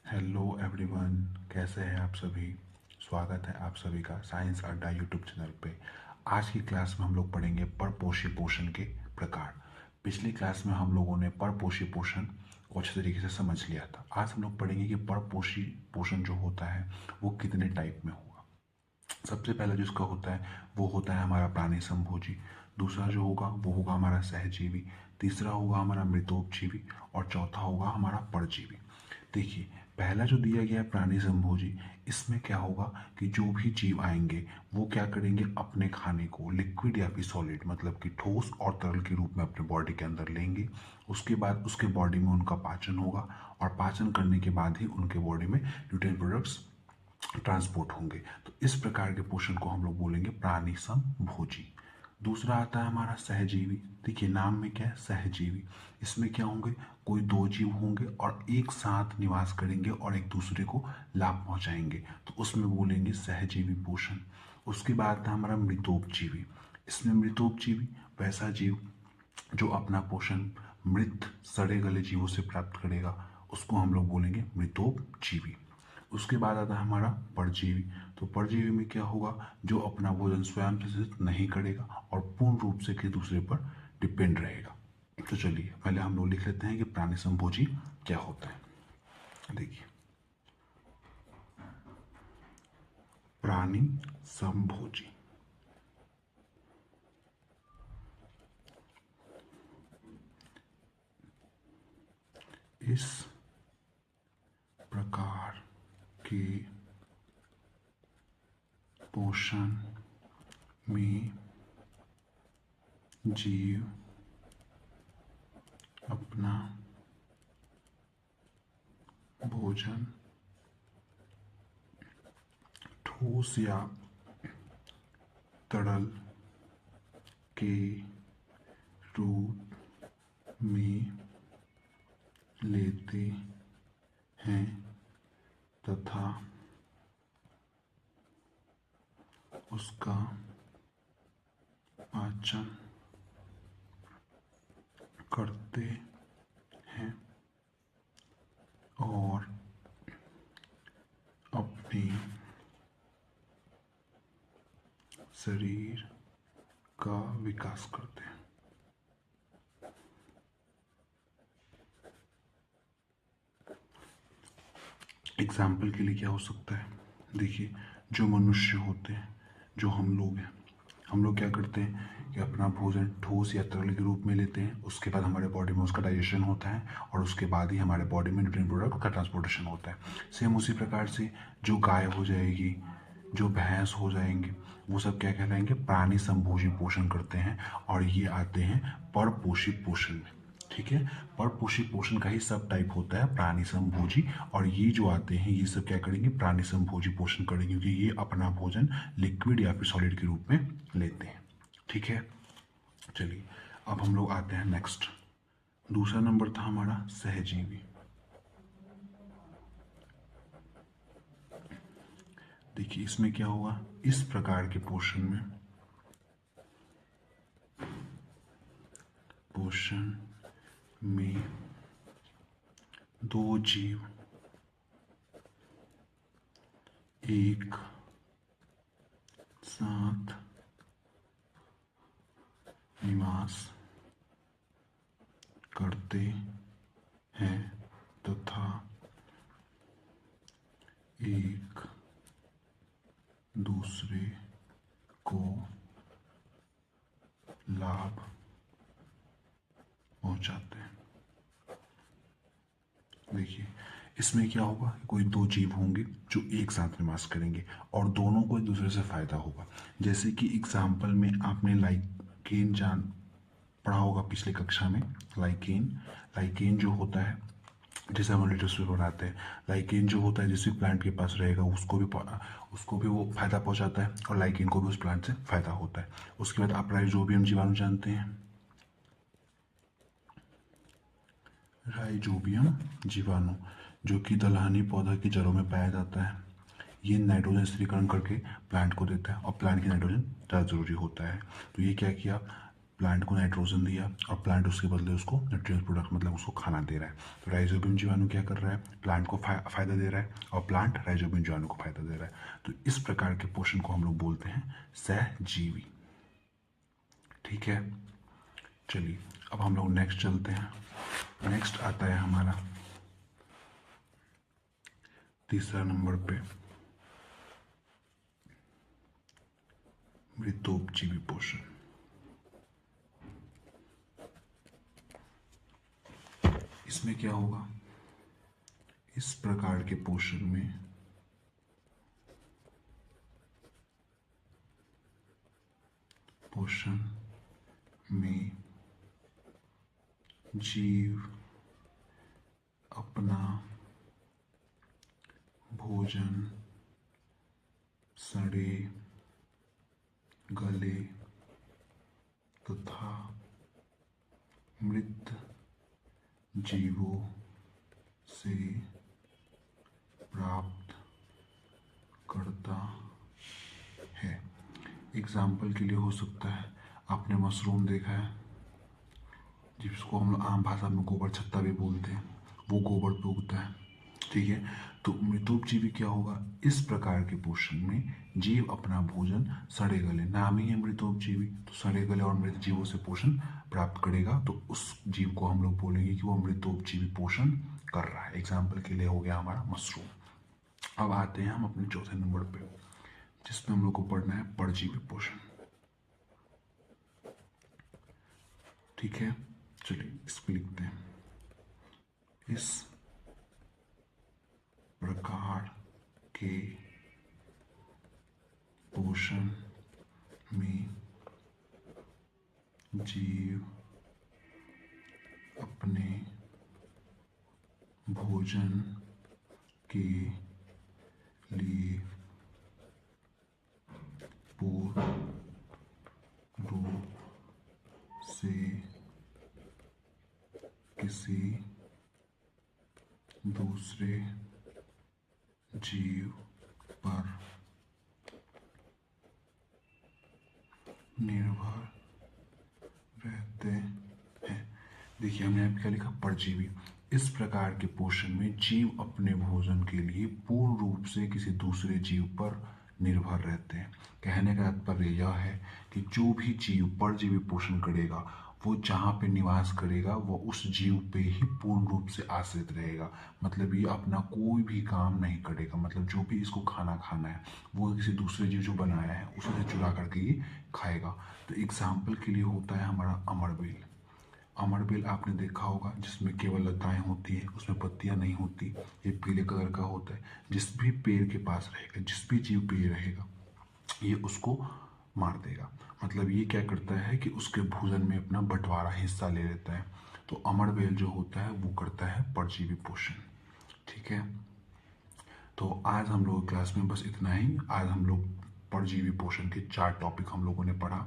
Hello everyone, कैसे हैं आप सभी। स्वागत है आप सभी का साइंस अड्डा यूट्यूब चैनल पे। आज की क्लास में हम लोग पढ़ेंगे परपोषी पोषण के प्रकार। पिछली क्लास में हम लोगों ने परपोषी पोषण को अच्छे तरीके से समझ लिया था। आज हम लोग पढ़ेंगे कि परपोषी पोषण जो होता है वो कितने टाइप में होगा। सबसे पहला जिसका होता है वो होता है हमारा प्राणी संभोजी। दूसरा जो होगा वो होगा हमारा सहजीवी। तीसरा होगा हमारा मृतोपजीवी और चौथा होगा हमारा परजीवी। देखिए, पहला जो दिया गया है प्राणी संभोजी, इसमें क्या होगा कि जो भी जीव आएंगे वो क्या करेंगे, अपने खाने को लिक्विड या फिर सॉलिड मतलब कि ठोस और तरल के रूप में अपने बॉडी के अंदर लेंगे। उसके बाद उसके बॉडी में उनका पाचन होगा और पाचन करने के बाद ही उनके बॉडी में न्यूट्रिएंट प्रोडक्ट्स ट्रांसपोर्ट होंगे। तो इस प्रकार के पोषण को हम लोग बोलेंगे प्राणी समभोजी। दूसरा आता है हमारा सहजीवी। देखिए, नाम में क्या है, सहजीवी। इसमें क्या होंगे, कोई दो जीव होंगे और एक साथ निवास करेंगे और एक दूसरे को लाभ पहुंचाएंगे, तो उसमें बोलेंगे सहजीवी पोषण। उसके बाद आता है हमारा मृतोपजीवी। इसमें मृतोपजीवी वैसा जीव जो अपना पोषण मृत सड़े गले जीवों से प्राप्त करेगा, उसको हम लोग बोलेंगे मृतोपजीवी। उसके बाद आता है हमारा परजीवी। तो परजीवी में क्या होगा, जो अपना भोजन स्वयं से सिर्फ नहीं करेगा और पूर्ण रूप से किसी दूसरे पर डिपेंड रहेगा। तो चलिए पहले हम लोग लिख लेते हैं कि प्राणी संभोजी क्या होता है। देखिए, प्राणी संभोजी इस प्रकार के पोषण में जीव अपना भोजन ठोस या तरल के रूप में लेते हैं तथा उसका पाचन करते हैं और अपने शरीर का विकास करते हैं। एग्जाम्पल के लिए क्या हो सकता है, देखिए, जो मनुष्य होते हैं, जो हम लोग हैं, हम लोग क्या करते हैं कि अपना भोजन ठोस या तरल के रूप में लेते हैं। उसके बाद हमारे बॉडी में उसका डाइजेशन होता है और उसके बाद ही हमारे बॉडी में न्यूट्रिएंट प्रोडक्ट का ट्रांसपोर्टेशन होता है। सेम उसी प्रकार से जो गाय हो जाएगी, जो भैंस हो जाएंगे, वो सब क्या कहलाएंगे, प्राणी संभोजी पोषण करते हैं और ये आते हैं परपोषी पोषण में। ठीक है, परपोषी पोषण का ही सब टाइप होता है प्राणी संभोजी, और ये जो आते हैं ये सब क्या करेंगे, प्राणी संभोजी पोषण करेंगे, क्योंकि ये अपना भोजन लिक्विड या फिर सॉलिड के रूप में लेते हैं। ठीक है, चलिए अब हम लोग आते हैं नेक्स्ट। दूसरा नंबर था हमारा सहजीवी। देखिए, इसमें क्या होगा, इस प्रकार के पोषण में दो जीव एक साथ निवास करते हैं तथा एक दूसरे को लाभ पहुंचाते हैं। देखिए, इसमें क्या होगा, कोई दो जीव होंगे जो एक साथ निवास करेंगे और दोनों को एक दूसरे से फायदा होगा। जैसे कि एग्जाम्पल में आपने लाइकेन जान पढ़ा होगा पिछले कक्षा में। लाइकेन लाइकेन जो होता है, जैसे हम लेटेस्ट में बनाते हैं, लाइकेन जो होता है जिस भी प्लांट के पास रहेगा उसको भी वो फायदा पहुंचाता है और लाइकेन को भी उस प्लांट से फायदा होता है। उसके बाद आप राइजोबियम जीवाणु जानते हैं, राइजोबियम जीवाणु जो कि दलहनी पौधा की जड़ों में पाया जाता है। ये नाइट्रोजन स्थिरीकरण करके प्लांट को देता है और प्लांट की नाइट्रोजन ज़्यादा जरूरी होता है। तो ये क्या किया, प्लांट को नाइट्रोजन दिया और प्लांट उसके बदले उसको न्यूट्रिएंट प्रोडक्ट मतलब उसको खाना दे रहा है। तो राइजोबियम जीवाणु क्या कर रहा है, प्लांट को फायदा दे रहा है और प्लांट राइजोबियम जीवाणु को फायदा दे रहा है। तो इस प्रकार के पोषण को हम लोग बोलते हैं सहजीवी। ठीक है, चलिए अब हम लोग नेक्स्ट चलते हैं। नेक्स्ट आता है हमारा तीसरा नंबर पे मृतोपजीवी पोषण। इसमें क्या होगा, इस प्रकार के पोषण में जीव अपना भोजन सड़े गले तथा मृत जीवों से प्राप्त करता है। एग्जाम्पल के लिए हो सकता है, आपने मशरूम देखा है जिसको हम आम भाषा में गोबर छत्ता भी बोलते हैं, वो गोबर पे उगता है। ठीक है, तो मृतोपजीवी क्या होगा, इस प्रकार के पोषण में जीव अपना भोजन सड़े गले, नाम ही है मृतोपजीवी, तो सड़े गले और मृत जीवों से पोषण प्राप्त करेगा, तो उस जीव को हम लोग बोलेंगे कि वो मृतोपजीवी पोषण कर रहा है। एग्जाम्पल के लिए हो गया हमारा मशरूम। अब आते हैं हम अपने चौथे नंबर पे, जिसमें हम लोग को पढ़ना है परजीवी पोषण। ठीक है, चलिए इसको लिखते हैं। इस प्रकार के पोषण में जीव अपने भोजन के लिए पूर्ण रूप से किसी दूसरे जीव पर निर्भर रहते हैं। देखिए हमने यहाँ क्या लिखा, परजीवी। इस प्रकार के पोषण में जीव अपने भोजन के लिए पूर्ण रूप से किसी दूसरे जीव पर निर्भर रहते हैं। कहने का तात्पर्य यह है कि जो भी जीव परजीवी पोषण करेगा वो जहाँ पे निवास करेगा वो उस जीव पे ही पूर्ण रूप से आश्रित रहेगा। मतलब ये अपना कोई भी काम नहीं करेगा, मतलब जो भी इसको खाना खाना है वो किसी दूसरे जीव जो बनाया है उसे से चुरा करके ये खाएगा। तो एग्जाम्पल के लिए होता है हमारा अमरबेल। अमरबेल आपने देखा होगा जिसमें केवल लताएं होती है, उसमें पत्तियां नहीं होती, ये पीले कलर का होता है। जिस भी पेड़ के पास रहेगा, जिस भी जीव पे ये रहेगा, ये उसको मार देगा। मतलब ये क्या करता है कि उसके भोजन में अपना बंटवारा हिस्सा ले लेता है। तो अमरबेल जो होता है वो करता है परजीवी पोषण। ठीक है, तो आज हम लोग क्लास में बस इतना ही। आज हम लोग परजीवी पोषण के 4 टॉपिक हम लोगों ने पढ़ा।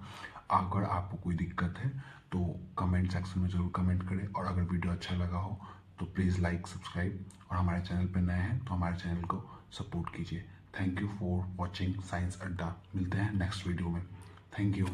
अगर आपको कोई दिक्कत है तो कमेंट सेक्शन में ज़रूर कमेंट करें, और अगर वीडियो अच्छा लगा हो तो प्लीज़ लाइक सब्सक्राइब, और हमारे चैनल पर नए हैं तो हमारे चैनल को सपोर्ट कीजिए। Thank you for watching science अड्डा। मिलते हैं नेक्स्ट वीडियो में। Thank you.